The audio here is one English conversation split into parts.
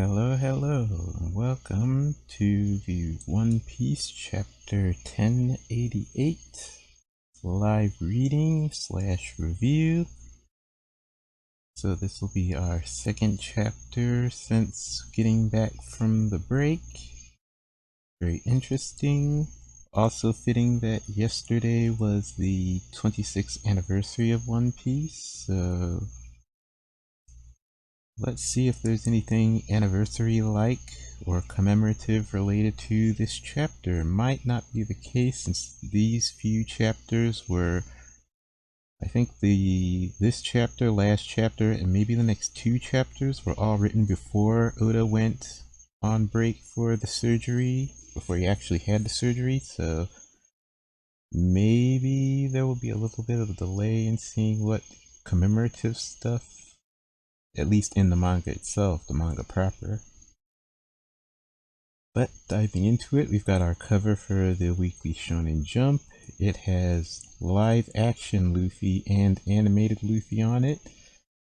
Hello, hello, and welcome to the One Piece chapter 1088 live reading slash review. So this will be our second chapter since getting back from the break. Very interesting. Also fitting that yesterday was the 26th anniversary of One Piece, so let's see if there's anything anniversary-like or commemorative related to this chapter. Might not be the case since these few chapters were, I think this chapter, last chapter, and maybe the next two chapters were all written before Oda went on break for the surgery, before he actually had the surgery, so maybe there will be a little bit of a delay in seeing what commemorative stuff, at least in the manga itself, the manga proper. But diving into it, we've got our cover for the Weekly Shonen Jump. It has live action Luffy and animated Luffy on it.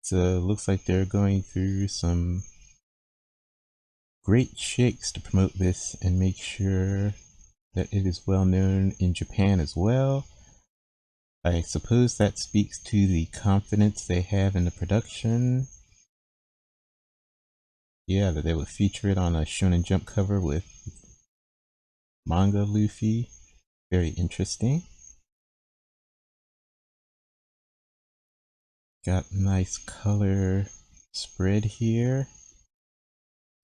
So it looks like they're going through some great shakes to promote this and make sure that it is well known in Japan as well. I suppose that speaks to the confidence they have in the production. Yeah, that they would feature it on a Shonen Jump cover with manga Luffy. Very interesting. Got nice color spread here.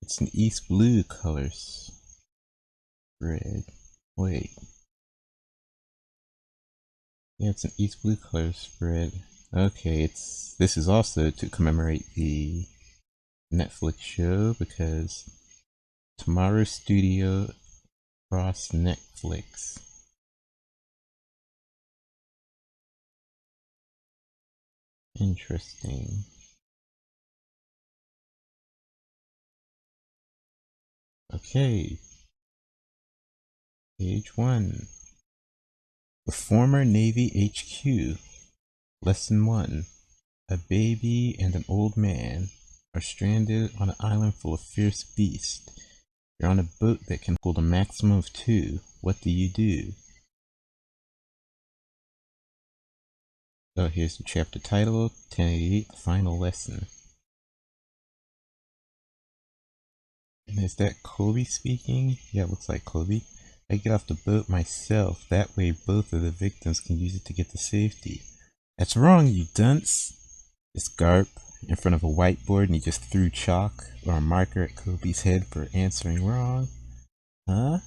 It's an East Blue color spread. Wait. Yeah, it's an East Blue color spread. Okay, this is also to commemorate the Netflix show because Tomorrow Studio cross Netflix. Interesting. Okay. Page 1. The former Navy HQ. Lesson 1. A baby and an old man are stranded on an island full of fierce beasts. You're on a boat that can hold a maximum of 2. What do you do? Oh, here's the chapter title, 1088, the final lesson. And is that Kobe speaking? Yeah, it looks like Kobe. I get off the boat myself. That way both of the victims can use it to get to safety. That's wrong, you dunce. It's Garp in front of a whiteboard and he just threw chalk or a marker at Kobe's head for answering wrong. Huh?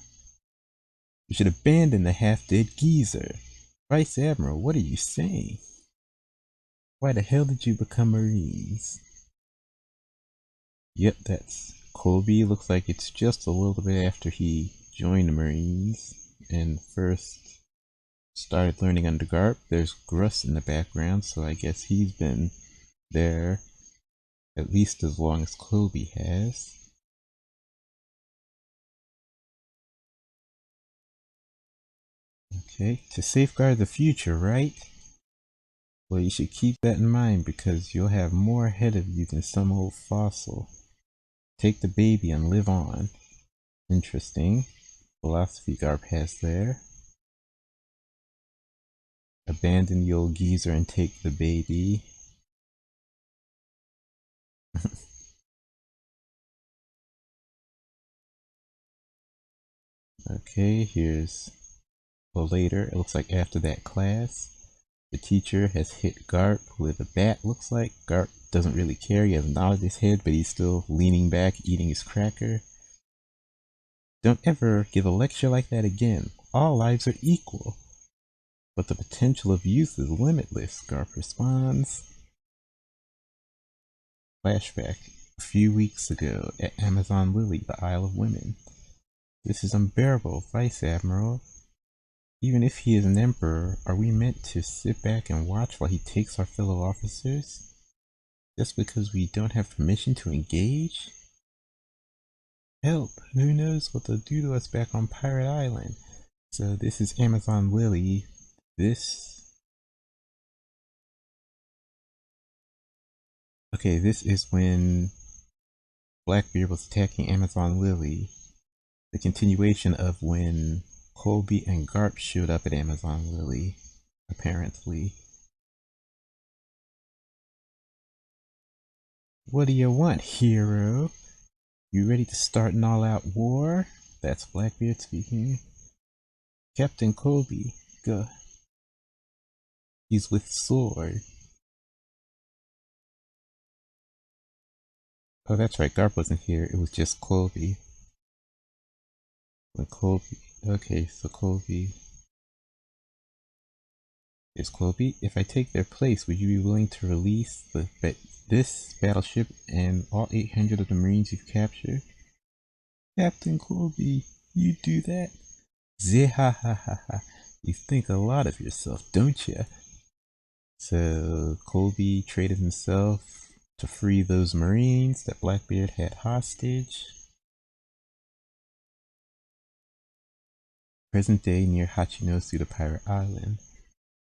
You should abandon the half-dead geezer. Vice Admiral, what are you saying? Why the hell did you become Marines? Yep, that's Kobe. Looks like it's just a little bit after he joined the Marines and first started learning under Garp. There's Gruss in the background, so I guess he's been there at least as long as Kobe has. Okay, to safeguard the future, right? Well, you should keep that in mind because you'll have more ahead of you than some old fossil. Take the baby and live on. Interesting philosophy Garp has there. Abandon the old geezer and take the baby. Okay, here's later. It looks like after that class, the teacher has hit Garp with a bat. Looks like Garp doesn't really care. He has nodded his head, but he's still leaning back, eating his cracker. Don't ever give a lecture like that again. All lives are equal. But the potential of youth is limitless, Garp responds. Flashback. A few weeks ago at Amazon Lily, the Isle of Women. This is unbearable, Vice Admiral. Even if he is an emperor, are we meant to sit back and watch while he takes our fellow officers? Just because we don't have permission to engage? Help! Who knows what they'll do to us back on Pirate Island? So this is Amazon Lily. Okay, this is when, Blackbeard was attacking Amazon Lily. The continuation of when Colby and Garp showed up at Amazon Lily, apparently. What do you want, hero? You ready to start an all-out war? That's Blackbeard speaking. Captain Colby, go. He's with Sword. Oh, that's right, Garp wasn't here. It was just Colby. When Colby... Okay, so Colby... Is Colby? If I take their place, would you be willing to release this battleship and all 800 of the Marines you've captured? Captain Colby, you do that? Zihahaha. You think a lot of yourself, don't you? So Colby traded himself to free those Marines that Blackbeard had hostage. Present day near Hachinosu, the pirate island.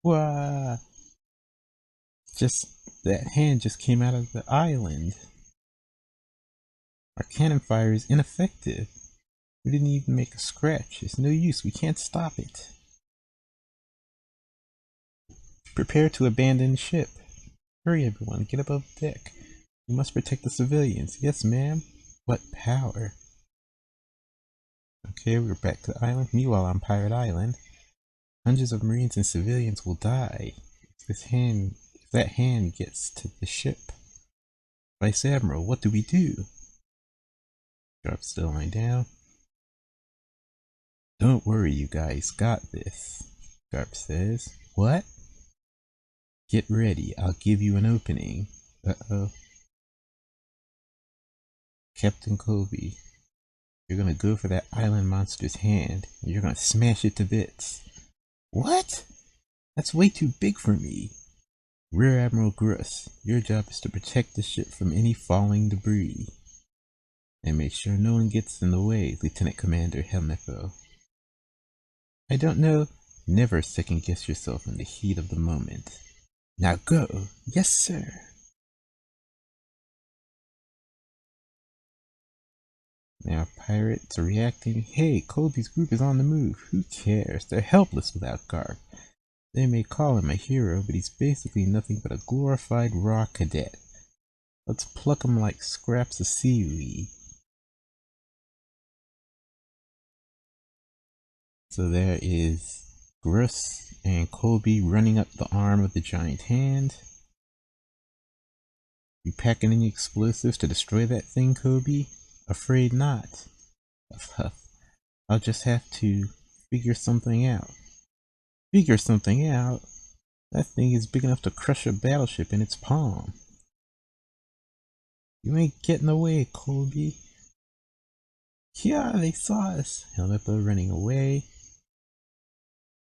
Wah! That hand just came out of the island. Our cannon fire is ineffective. We didn't even make a scratch. It's no use. We can't stop it. Prepare to abandon ship. Hurry, everyone. Get above deck. We must protect the civilians. Yes, ma'am. What power? Okay, we're back to the island. Meanwhile, on Pirate Island, hundreds of Marines and civilians will die if that hand gets to the ship. Vice Admiral, what do we do? Garp still lying down. Don't worry, you guys got this, Garp says. What? Get ready, I'll give you an opening. Uh-oh. Captain Colby, you're gonna go for that island monster's hand, and you're gonna smash it to bits. What? That's way too big for me. Rear Admiral Gruss, your job is to protect the ship from any falling debris. And make sure no one gets in the way, Lieutenant Commander Helmeppo. I don't know. Never second guess yourself in the heat of the moment. Now go. Yes, sir. Now pirates are reacting. Hey, Colby's group is on the move. Who cares? They're helpless without Garp. They may call him a hero, but he's basically nothing but a glorified raw cadet. Let's pluck him like scraps of seaweed. So there is Gruss and Colby running up the arm of the giant hand. You packing any explosives to destroy that thing, Colby? Afraid not. Huff huff. I'll just have to figure something out. Figure something out? That thing is big enough to crush a battleship in its palm. You ain't getting away, Colby. Yeah, they saw us. Helmeppo running away.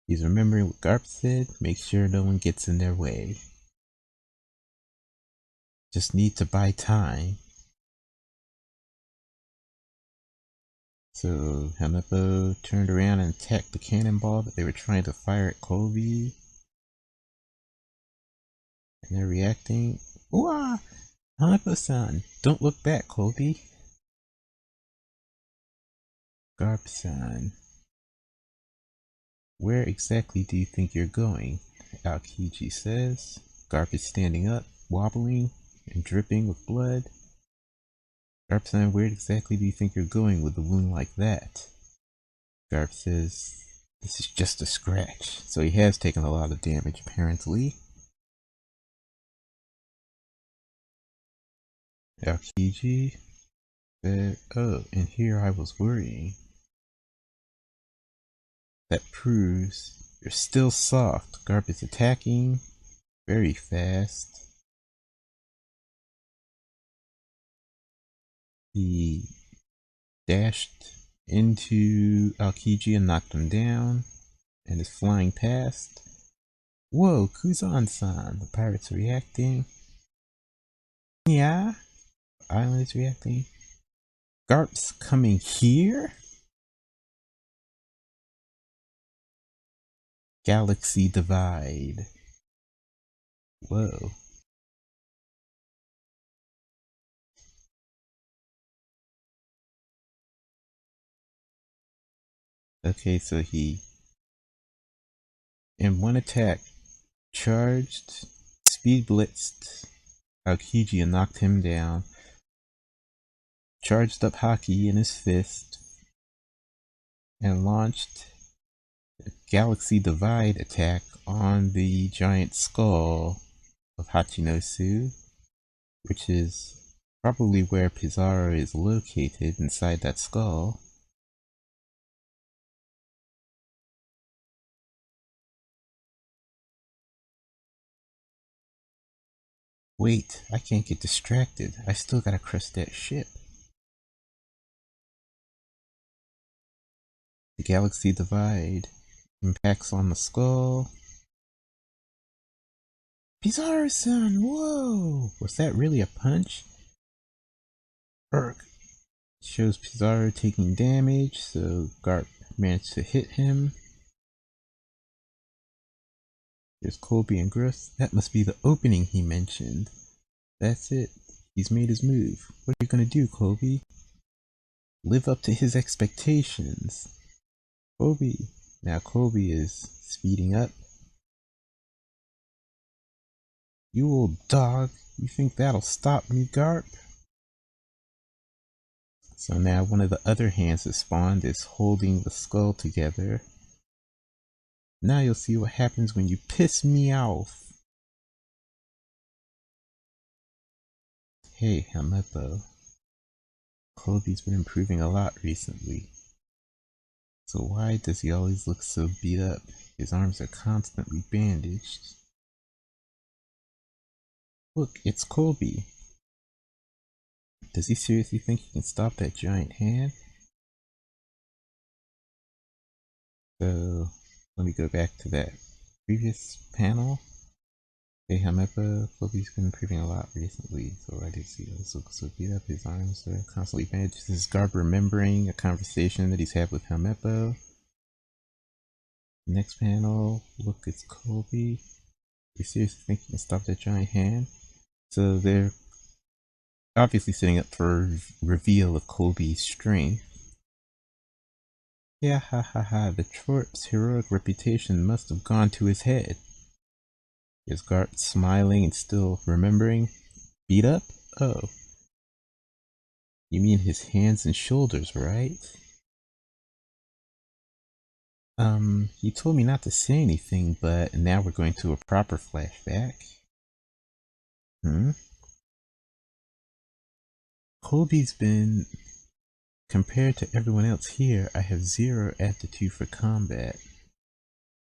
He's remembering what Garp said. Make sure no one gets in their way. Just need to buy time. So Helmeppo turned around and attacked the cannonball that they were trying to fire at Colby. And they're reacting. Ooh! Helmeppo-san, don't look back, Colby. Garp-san, where exactly do you think you're going? Aokiji says. Garp is standing up, wobbling and dripping with blood. Garp-san, where exactly do you think you're going with a wound like that? Garp says, this is just a scratch. So he has taken a lot of damage, apparently. Aokiji said, oh, and here I was worrying. That proves you're still soft. Garp is attacking very fast. He dashed into Aokiji and knocked him down and is flying past. Whoa, Kuzan-san, the pirate's reacting. Yeah, the island is reacting. Garp's coming here? Galaxy Divide. Whoa. Okay, so he, in one attack, charged, speed blitzed Aokiji and knocked him down, charged up Haki in his fist, and launched a Galaxy Divide attack on the giant skull of Hachinosu, which is probably where Pizarro is located, inside that skull. Wait, I can't get distracted. I still gotta crush that ship. The Galaxy Divide impacts on the skull. Pizarro-san, whoa! Was that really a punch? Erg. Shows Pizarro taking damage, so Garp managed to hit him. There's Colby and Griff. That must be the opening he mentioned. That's it. He's made his move. What are you gonna do, Colby? Live up to his expectations. Colby. Now Colby is speeding up. You old dog. You think that'll stop me, Garp? So now one of the other hands that spawned is holding the skull together. Now you'll see what happens when you piss me off. Hey, Helmeppo. Colby's been improving a lot recently. So why does he always look so beat up? His arms are constantly bandaged. Look, it's Colby. Does he seriously think he can stop that giant hand? So, let me go back to that previous panel. Hey, Helmeppo, Colby's been improving a lot recently, so why does he always look so beat up? His arms are constantly bandaged. This is Garp remembering a conversation that he's had with Helmeppo. Next panel, look, it's Colby. You seriously think you can stop that giant hand? So they're obviously setting up for a reveal of Colby's strength. Yeah, ha ha ha, the Trop's heroic reputation must have gone to his head. Is Garp smiling and still remembering? Beat up? Oh. You mean his hands and shoulders, right? He told me not to say anything, but now we're going to a proper flashback. Colby's been... Compared to everyone else here, I have 0 aptitude for combat.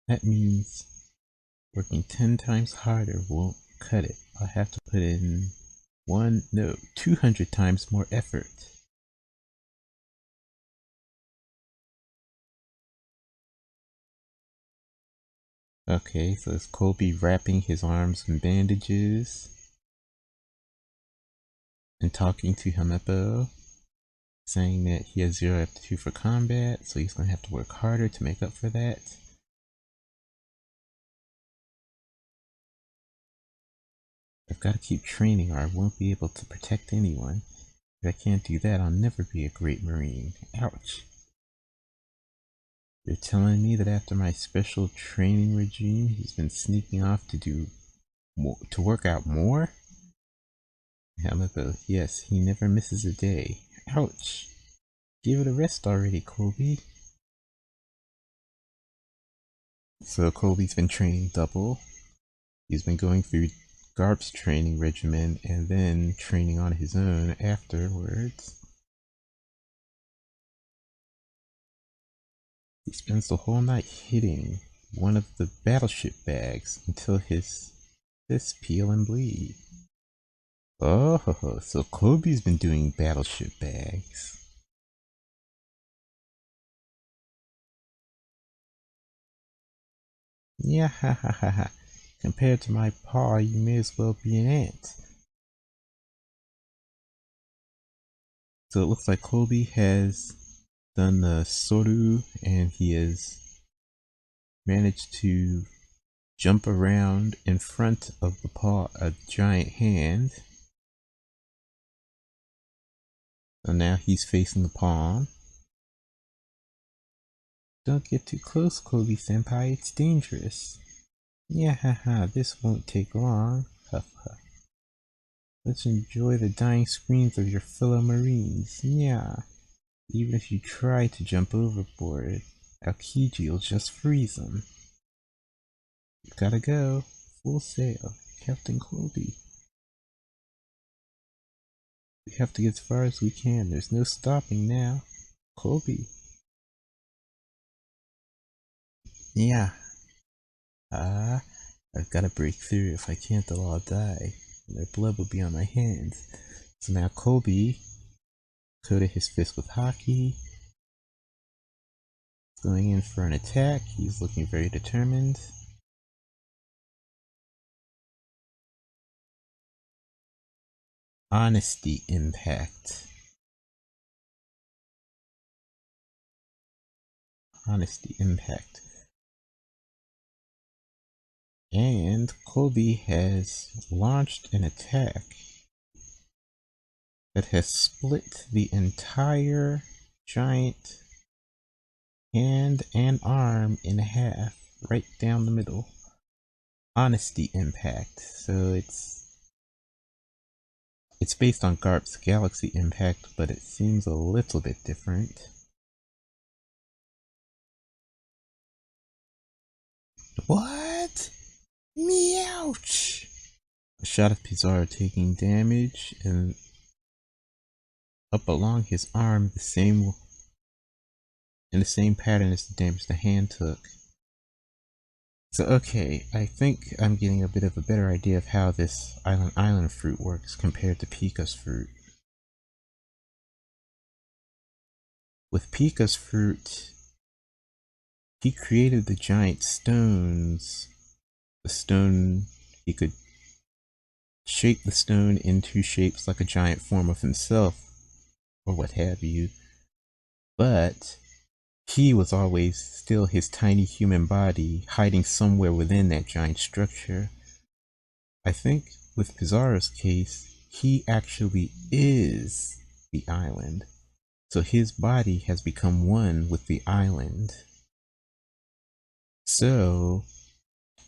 That means working 10 times harder won't cut it. I'll have to put in 200 times more effort. Okay, so it's Colby wrapping his arms in bandages and talking to Helmeppo, saying that he has 0 aptitude for combat, so he's going to have to work harder to make up for that. I've got to keep training or I won't be able to protect anyone. If I can't do that, I'll never be a great Marine. Ouch. You're telling me that after my special training regime, he's been sneaking off to do more, to work out more? Helmeppo, yes, he never misses a day. Ouch. Give it a rest already, Colby. So Colby's been training double. He's been going through Garp's training regimen and then training on his own afterwards. He spends the whole night hitting one of the battleship bags until his fists peel and bleed. Oh, so Colby's been doing battleship bags. Yeah, ha ha ha ha. Compared to my paw, you may as well be an ant. So it looks like Colby has done the Soru and he has managed to jump around in front of the paw, a giant hand. So now he's facing the palm. Don't get too close, Kobe-senpai, it's dangerous. Yeah, haha, this won't take long. Huff huff. Let's enjoy the dying screams of your fellow Marines. Yeah. Even if you try to jump overboard, Aokiji will just freeze them. You gotta go. Full sail. Captain Kobe. We have to get as far as we can. There's no stopping now. Kobe. Yeah. I've gotta break through. If I can't, they'll all die. And their blood will be on my hands. So now Kobe coated his fist with Haki. Going in for an attack. He's looking very determined. Honesty impact. Honesty impact. And Kobe has launched an attack that has split the entire giant hand and arm in half, right down the middle. Honesty impact. So it's based on Garp's galaxy impact, but it seems a little bit different. What? Meouch! A shot of Pizarro taking damage, and up along his arm, in the same pattern as the damage the hand took. So okay, I think I'm getting a bit of a better idea of how this island fruit works compared to Pika's fruit. With Pika's fruit, he created the giant stones. The stone, he could shape the stone into shapes like a giant form of himself, or what have you. But he was always still his tiny human body, hiding somewhere within that giant structure. I think with Pizarro's case, he actually is the island. So his body has become one with the island. So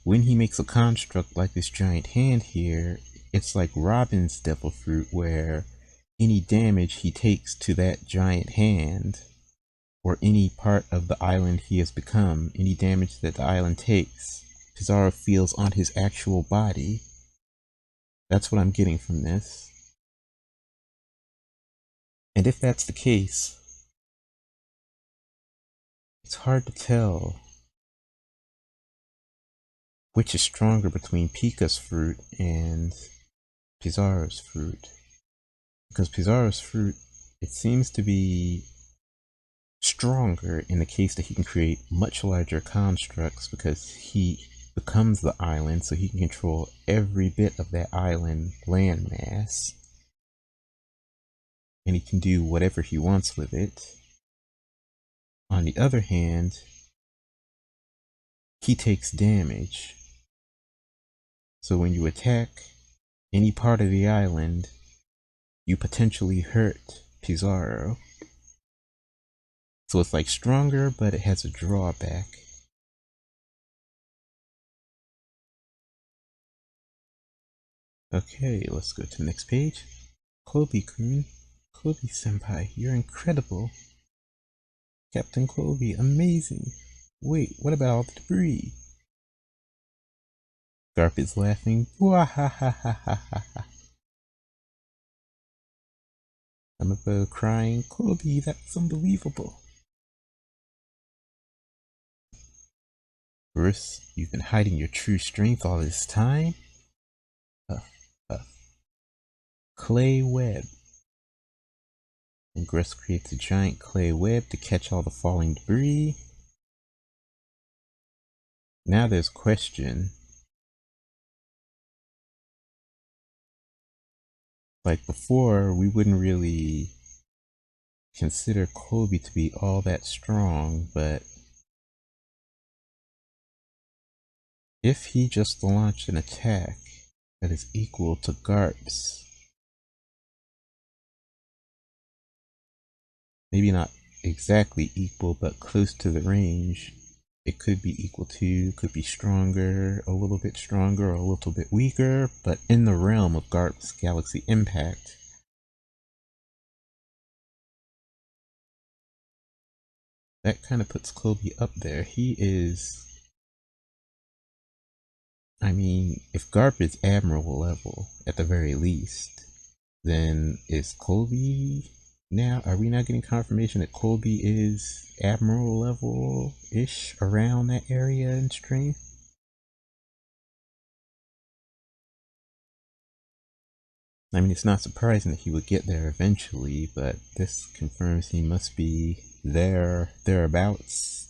when he makes a construct like this giant hand here, it's like Robin's devil fruit, where any damage he takes to that giant hand, or any part of the island he has become, any damage that the island takes, Pizarro feels on his actual body. That's what I'm getting from this. And if that's the case, it's hard to tell which is stronger between Pika's fruit and Pizarro's fruit. Because Pizarro's fruit, it seems to be stronger in the case that he can create much larger constructs, because he becomes the island, so he can control every bit of that island landmass. And he can do whatever he wants with it. On the other hand, he takes damage. So when you attack any part of the island, you potentially hurt Pizarro. So it's like stronger, but it has a drawback. Okay, let's go to the next page. Kobe-kun. Kobe-senpai, you're incredible. Captain Kobe, amazing. Wait, what about all the debris? Garp is laughing. Wahahahaha. Amabo crying. Kobe, that's unbelievable. Bruce, you've been hiding your true strength all this time? Clay web. And Gress creates a giant clay web to catch all the falling debris. Now there's question. Like before, we wouldn't really consider Kobe to be all that strong, but if he just launched an attack that is equal to Garp's, maybe not exactly equal, but close to the range. It could be equal to, could be stronger, a little bit stronger, or a little bit weaker, but in the realm of Garp's galaxy impact. That kind of puts Kobe up there. He is, I mean, if Garp is Admiral level, at the very least, then is Colby now? Are we not getting confirmation that Colby is Admiral level-ish around that area in strength? I mean, it's not surprising that he would get there eventually, but this confirms he must be thereabouts.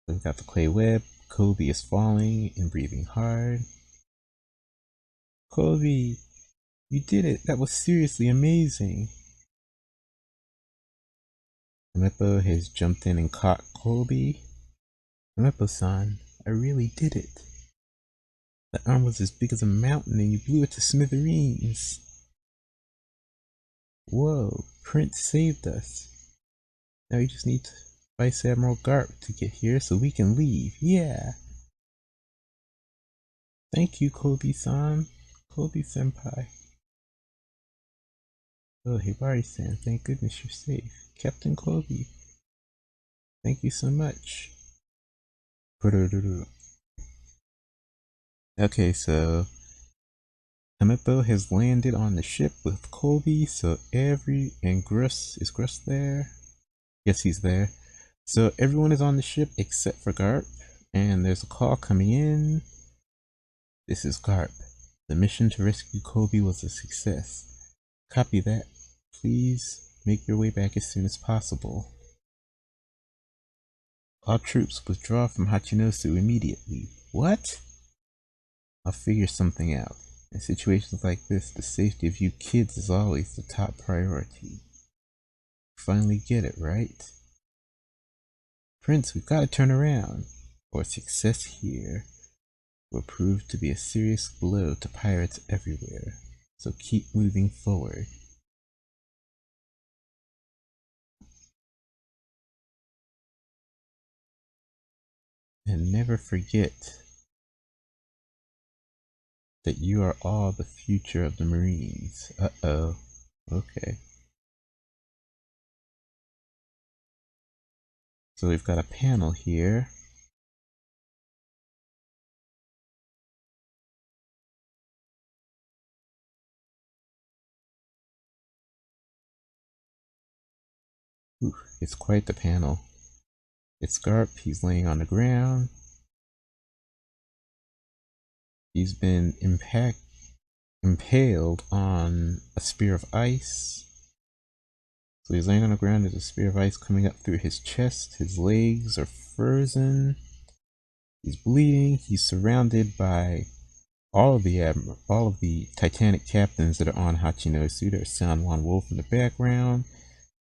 We've got the clay web. Kobe is falling and breathing hard. Kobe, you did it. That was seriously amazing. Amepo has jumped in and caught Kobe. Amepo-san, I really did it. The arm was as big as a mountain and you blew it to smithereens. Whoa, Prince saved us. Now we just need Vice Admiral Garp to get here so we can leave. Yeah. Thank you, Kobe-san. Kobe-senpai. Oh, Hibari-san, thank goodness you're safe. Captain Kobe, thank you so much. Okay, so Amepo has landed on the ship with Kobe, so and Gruss, is Gruss there? Yes, he's there. So everyone is on the ship except for Garp, and there's a call coming in. This is Garp. The mission to rescue Kobe was a success. Copy that. Please make your way back as soon as possible. All troops withdraw from Hachinosu immediately. What? I'll figure something out. In situations like this, the safety of you kids is always the top priority. Finally get it, right? Prince, we've got to turn around, or success here will prove to be a serious blow to pirates everywhere. So keep moving forward. And never forget that you are all the future of the Marines. Uh-oh. Okay. So we've got a panel here. Ooh, it's quite the panel. It's Garp, he's laying on the ground. He's been impaled on a spear of ice. So he's laying on the ground, there's a spear of ice coming up through his chest, his legs are frozen. He's bleeding, he's surrounded by all of the Titanic captains that are on Hachinosu. There's San Juan Wolf in the background.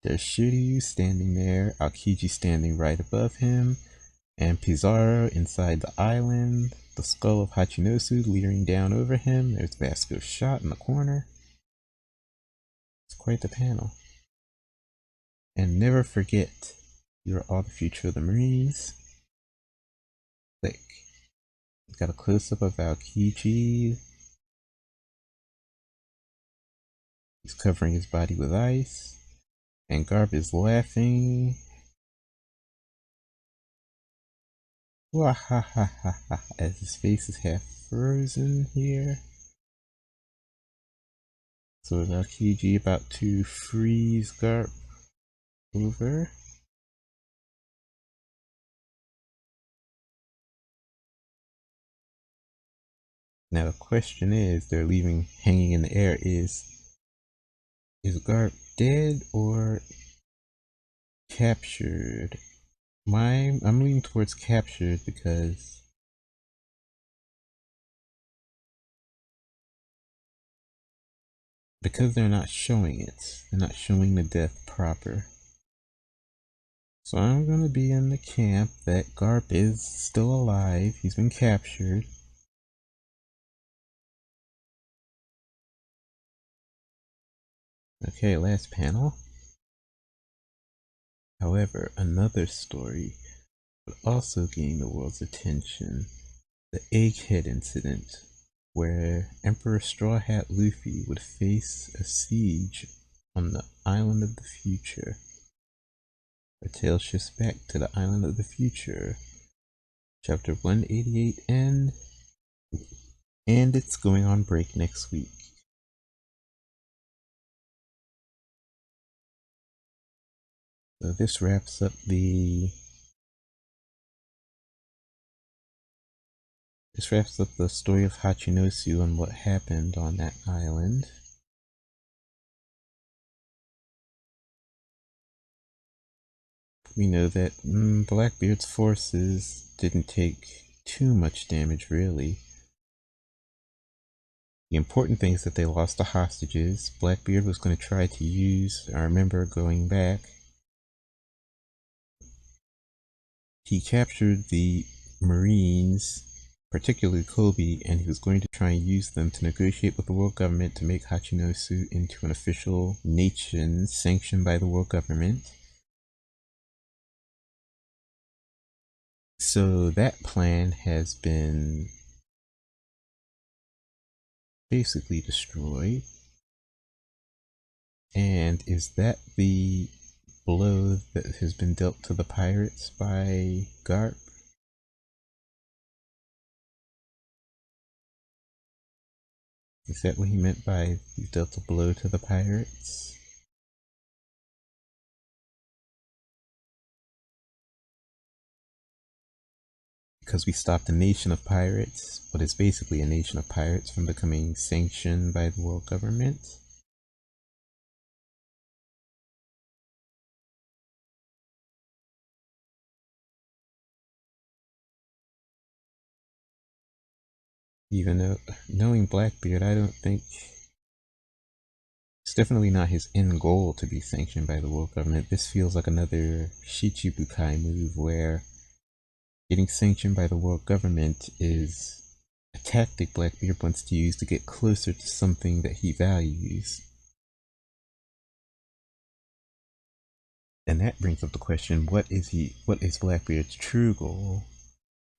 There's Shiryu standing there, Aokiji standing right above him, and Pizarro inside the island, the skull of Hachinosu leering down over him. There's Vasco's shot in the corner. It's quite the panel. And never forget, you're all the future of the Marines. Click. We've got a close-up of Aokiji. He's covering his body with ice. And Garp is laughing. Wahahaha, as his face is half frozen here. So is Aokiji about to freeze Garp over? Now the question is, they're leaving hanging in the air, is Garp dead or captured? I'm leaning towards captured because they're not showing it. They're not showing the death proper. So I'm gonna be in the camp that Garp is still alive. He's been captured. Okay, last panel. However, another story would also gain the world's attention. The Egghead incident, where Emperor Straw Hat Luffy would face a siege on the Island of the Future. Our tale shifts back to the Island of the Future, chapter 188 and it's going on break next week. So this wraps up the story of Hachinosu and what happened on that island. We know that Blackbeard's forces didn't take too much damage, really. The important thing is that they lost the hostages. Blackbeard was going to try to use, I remember going back, he captured the Marines, particularly Kobe, and he was going to try and use them to negotiate with the world government to make Hachinosu into an official nation sanctioned by the world government. So that plan has been basically destroyed. And is that the blow that has been dealt to the pirates by Garp? Is that what he meant by he dealt a blow to the pirates? Because we stopped a nation of pirates, what is basically a nation of pirates, from becoming sanctioned by the world government? Even though, knowing Blackbeard, I don't think it's definitely not his end goal to be sanctioned by the world government. This feels like another Shichibukai move where getting sanctioned by the world government is a tactic Blackbeard wants to use to get closer to something that he values. And that brings up the question, what is Blackbeard's true goal?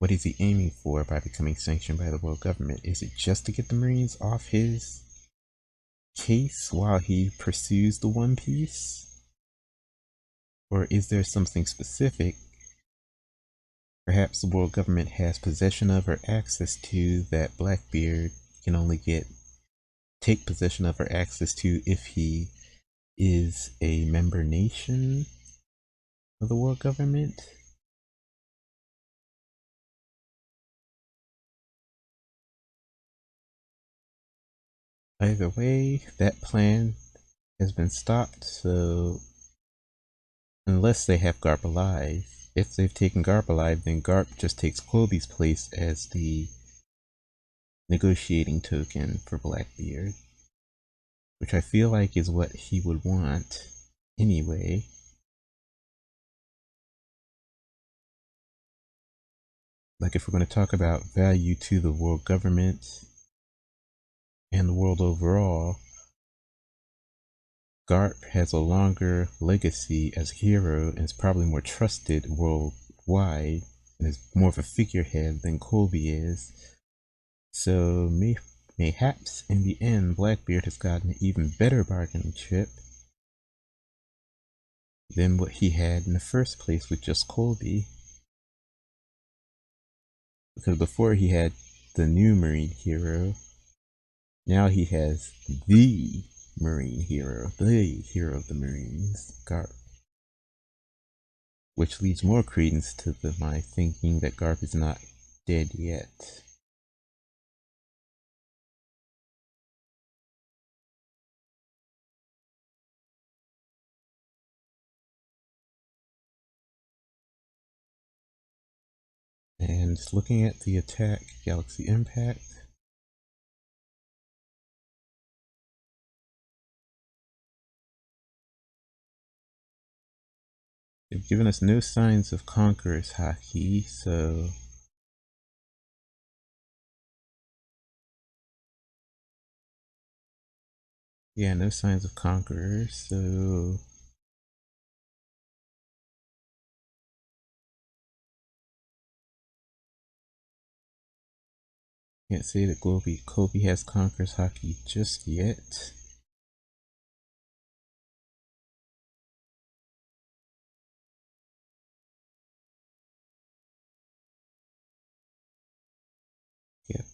What is he aiming for by becoming sanctioned by the world government? Is it just to get the Marines off his case while he pursues the One Piece? Or is there something specific perhaps the world government has possession of or access to that Blackbeard can only take possession of or access to if he is a member nation of the world government? Either way, that plan has been stopped, so unless they have Garp alive, if they've taken Garp alive, then Garp just takes Kobe's place as the negotiating token for Blackbeard, which I feel like is what he would want anyway. Like if we're going to talk about value to the world government and the world overall, Garp has a longer legacy as a hero and is probably more trusted worldwide and is more of a figurehead than Colby is. So mayhaps in the end Blackbeard has gotten an even better bargaining chip than what he had in the first place with just Colby. Because before he had the new Marine hero, now he has the Marine hero, the hero of the Marines, Garp. Which leads more credence to my thinking that Garp is not dead yet. And looking at the attack Galaxy Impact, they've given us no signs of Conqueror's Haki, so Yeah, no signs of conquerors, so can't say that Kobe has conquers Haki just yet. Yep.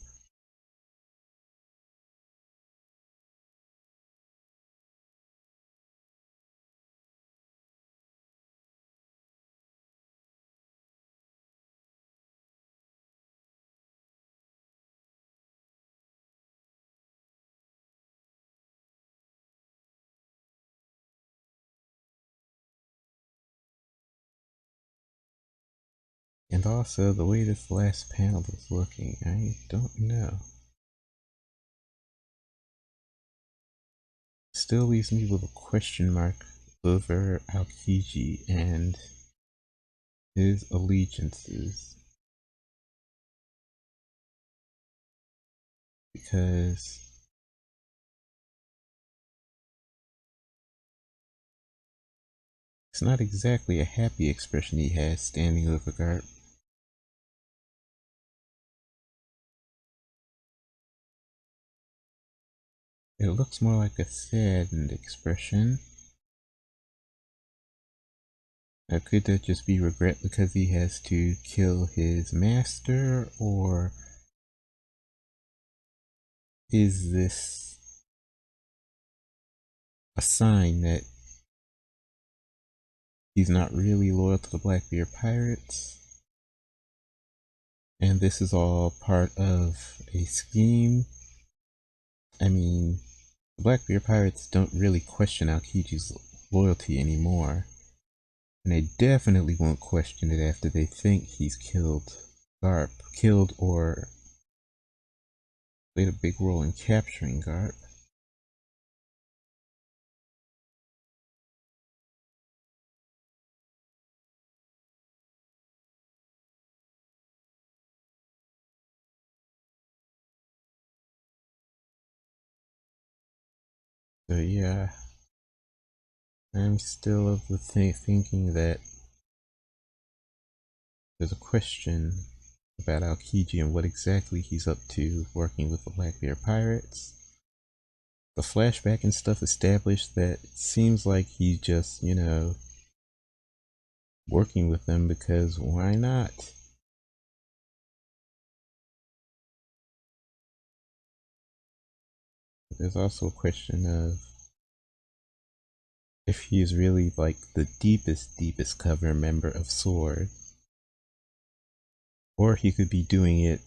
And also, the way this last panel is looking, I don't know. Still leaves me with a question mark over Aokiji and his allegiances. Because it's not exactly a happy expression he has standing over Garp. It looks more like a saddened expression. Now, could that just be regret because he has to kill his master, or is this a sign that he's not really loyal to the Blackbeard Pirates? And this is all part of a scheme? I mean, the Blackbeard Pirates don't really question Aokiji's loyalty anymore. And they definitely won't question it after they think he's killed Garp. Killed or played a big role in capturing Garp. So yeah, I'm still of the thinking that there's a question about Aokiji and what exactly he's up to working with the Blackbeard Pirates. The flashback and stuff established that it seems like he's just, working with them because why not? There's also a question of if he is really like the deepest cover member of Sword, or he could be doing it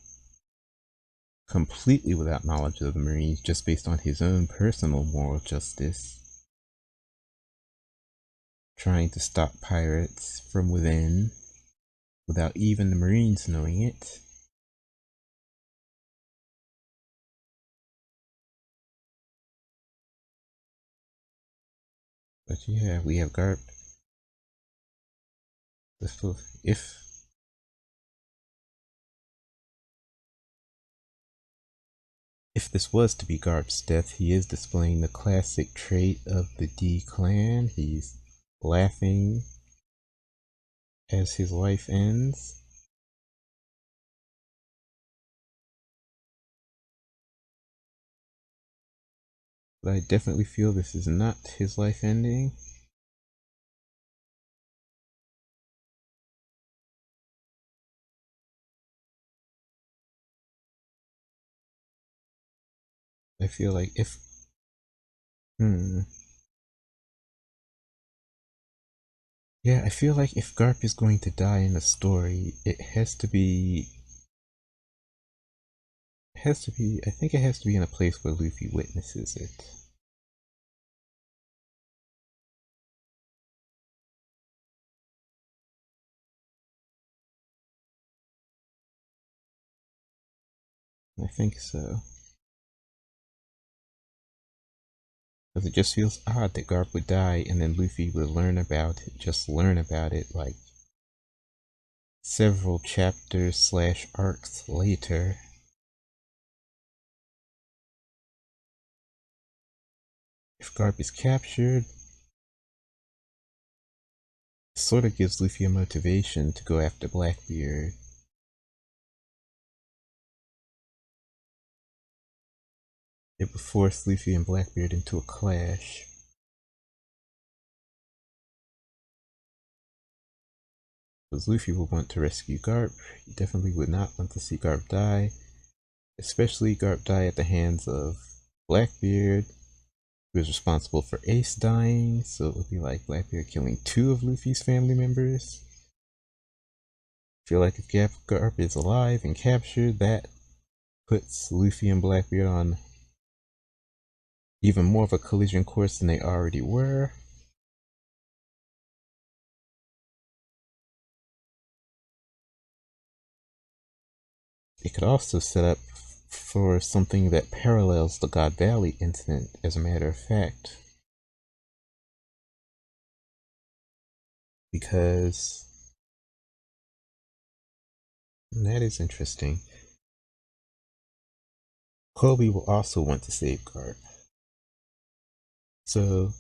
completely without knowledge of the Marines just based on his own personal moral justice, trying to stop pirates from within without even the Marines knowing it. But yeah, we have Garp. If if this was to be Garp's death, he is displaying the classic trait of the D clan. He's laughing as his life ends. But I definitely feel this is not his life ending. I feel like if yeah, I feel like if Garp is going to die in a story, I think it has to be in a place where Luffy witnesses it. I think so. Because it just feels odd that Garp would die and then Luffy would learn about it like several chapters / arcs later. If Garp is captured, sort of gives Luffy a motivation to go after Blackbeard. It would force Luffy and Blackbeard into a clash. Because Luffy would want to rescue Garp, he definitely would not want to see Garp die, especially Garp die at the hands of Blackbeard, who is responsible for Ace dying, so it would be like Blackbeard killing 2 of Luffy's family members. I feel like if Garp is alive and captured, that puts Luffy and Blackbeard on even more of a collision course than they already were. It could also set up for something that parallels the God Valley incident, as a matter of fact. Because that is interesting. Kobe will also want to save Garp. So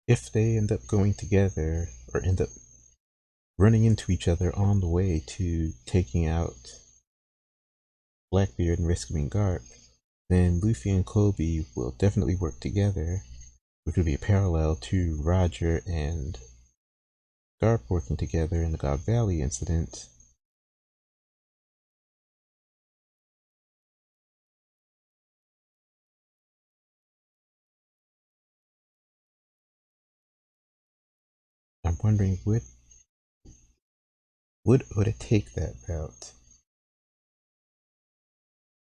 if they end up going together or end up running into each other on the way to taking out Blackbeard and rescuing Garp, then Luffy and Kobe will definitely work together, which would be a parallel to Roger and Garp working together in the God Valley incident. I'm wondering, would Oda take that route?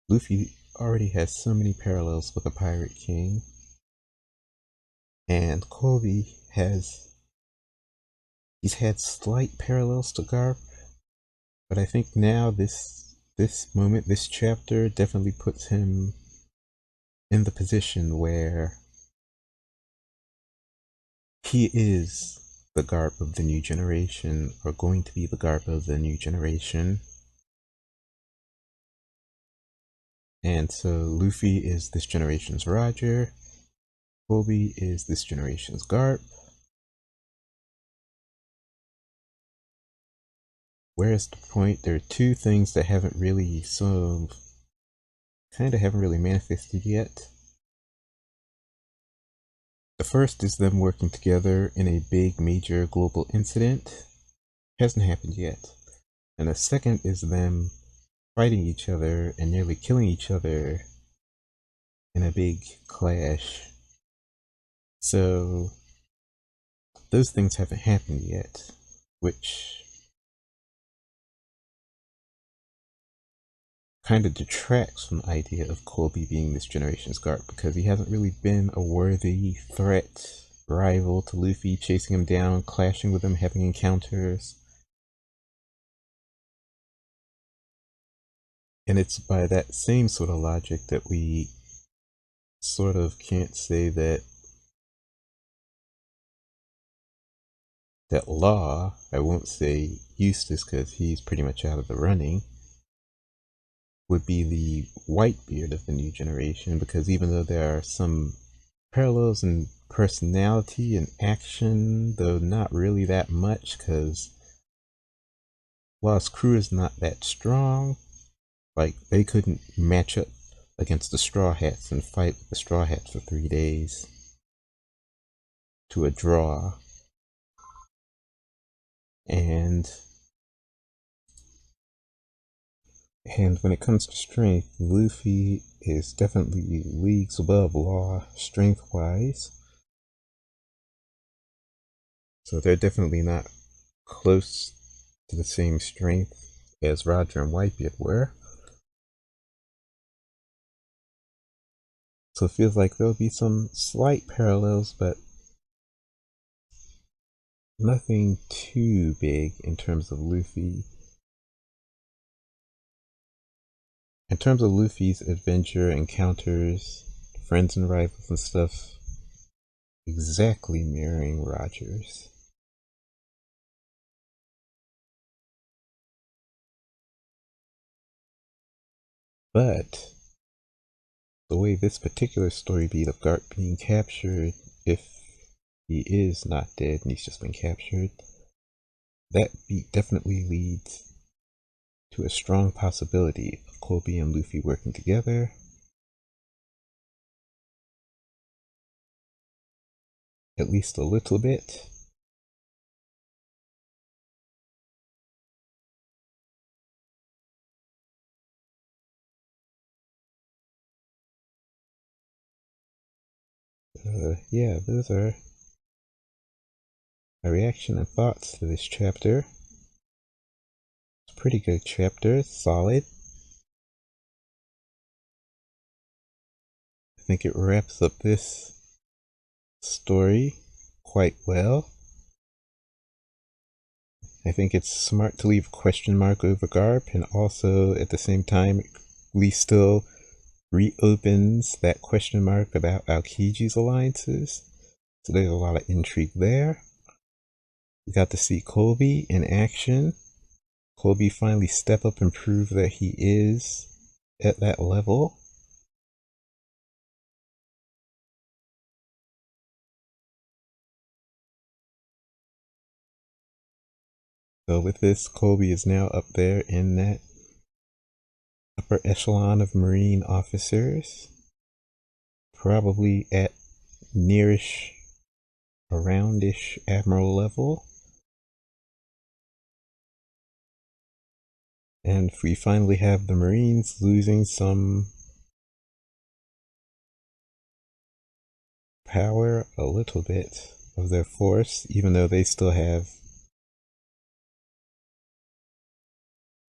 Luffy already has so many parallels with the Pirate King, and Kobe he's had slight parallels to Garp, but I think now this moment, this chapter definitely puts him in the position where he is the Garp of the new generation, or going to be the Garp of the new generation. And so Luffy is this generation's Roger, Kobe is this generation's Garp. Where's the point? There are 2 things that haven't really haven't really manifested yet. The first is them working together in a big major global incident. Hasn't happened yet. And the second is them fighting each other and nearly killing each other in a big clash. So those things haven't happened yet, which kind of detracts from the idea of Kobe being this generation's Garp, because he hasn't really been a worthy threat, rival to Luffy, chasing him down, clashing with him, having encounters. And it's by that same sort of logic that we sort of can't say that Law, I won't say Eustace because he's pretty much out of the running, would be the Whitebeard of the new generation, because even though there are some parallels in personality and action, though not really that much, because while his crew is not that strong, like they couldn't match up against the Straw Hats and fight with the Straw Hats for 3 days to a draw. And when it comes to strength, Luffy is definitely leagues above Law strength-wise. So they're definitely not close to the same strength as Roger and Whitebeard were. So it feels like there'll be some slight parallels, but nothing too big in terms of Luffy. In terms of Luffy's adventure, encounters, friends and rivals and stuff, exactly mirroring Roger's. But the way this particular story beat of Garp being captured, if he is not dead and he's just been captured, that beat definitely leads to a strong possibility of Koby and Luffy working together. At least a little bit. Yeah, those are my reaction and thoughts to this chapter. It's a pretty good chapter, solid. I think it wraps up this story quite well. I think it's smart to leave a question mark over Garp, and also at the same time, Lee still reopens that question mark about Aokiji's alliances. So there's a lot of intrigue there. We got to see Koby in action. Koby finally step up and prove that he is at that level. So with this, Koby is now up there in that upper echelon of Marine officers. Probably at nearish, aroundish Admiral level. And we finally have the Marines losing some power, a little bit of their force, even though they still have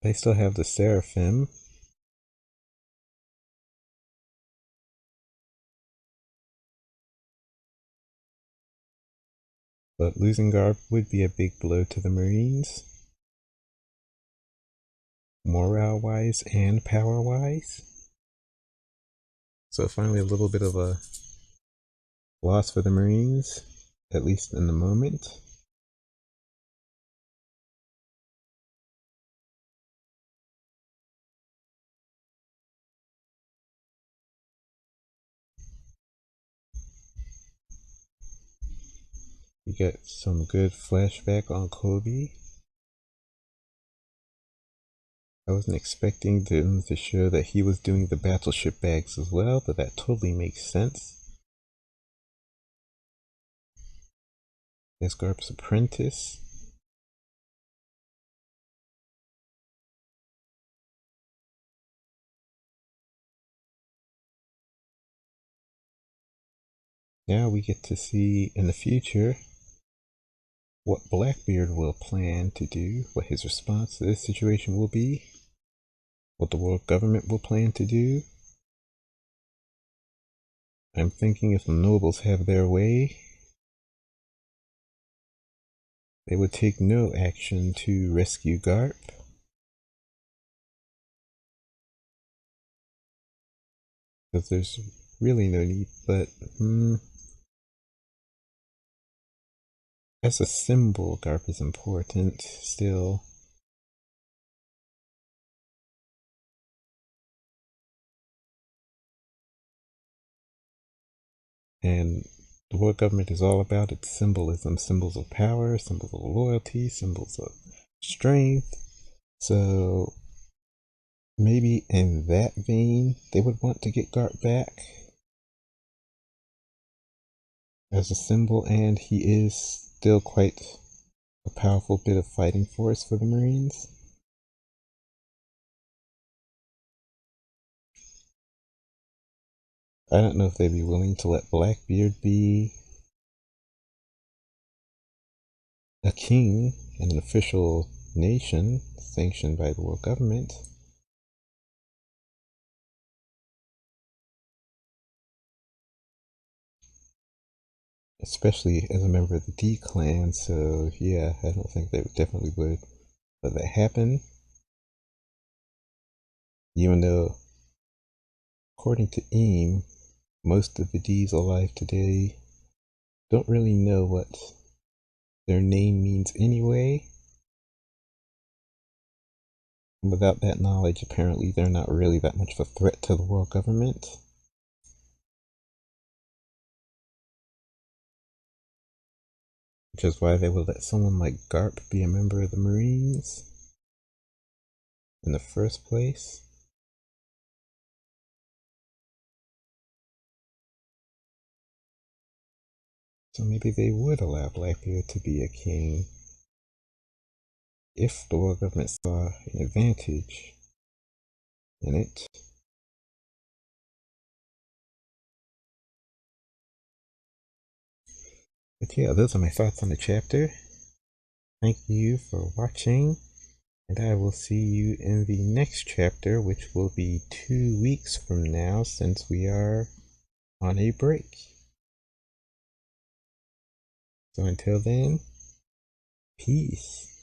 the Seraphim. But losing Garp would be a big blow to the Marines, morale-wise and power-wise. So finally a little bit of a loss for the Marines, at least in the moment. We get some good flashback on Koby. I wasn't expecting them to show that he was doing the battleship bags as well, but that totally makes sense. There's Garp's apprentice. Now we get to see in the future what Blackbeard will plan to do, what his response to this situation will be, what the world government will plan to do. I'm thinking if the nobles have their way, they would take no action to rescue Garp. Because there's really no need, but as a symbol, Garp is important still. And the world government is all about its symbolism, symbols of power, symbols of loyalty, symbols of strength. So maybe in that vein, they would want to get Garp back as a symbol, and he is still quite a powerful bit of fighting force for the Marines. I don't know if they'd be willing to let Blackbeard be a king in an official nation sanctioned by the world government. Especially as a member of the D clan, so yeah, I don't think they definitely would let that happen. Even though, according to Eam, most of the D's alive today don't really know what their name means anyway. And without that knowledge, apparently they're not really that much of a threat to the world government. Which is why they would let someone like Garp be a member of the Marines in the first place. So maybe they would allow Blackbeard to be a king if the world government saw an advantage in it. But yeah, those are my thoughts on the chapter. Thank you for watching, and I will see you in the next chapter, which will be 2 weeks from now since we are on a break. So until then, peace.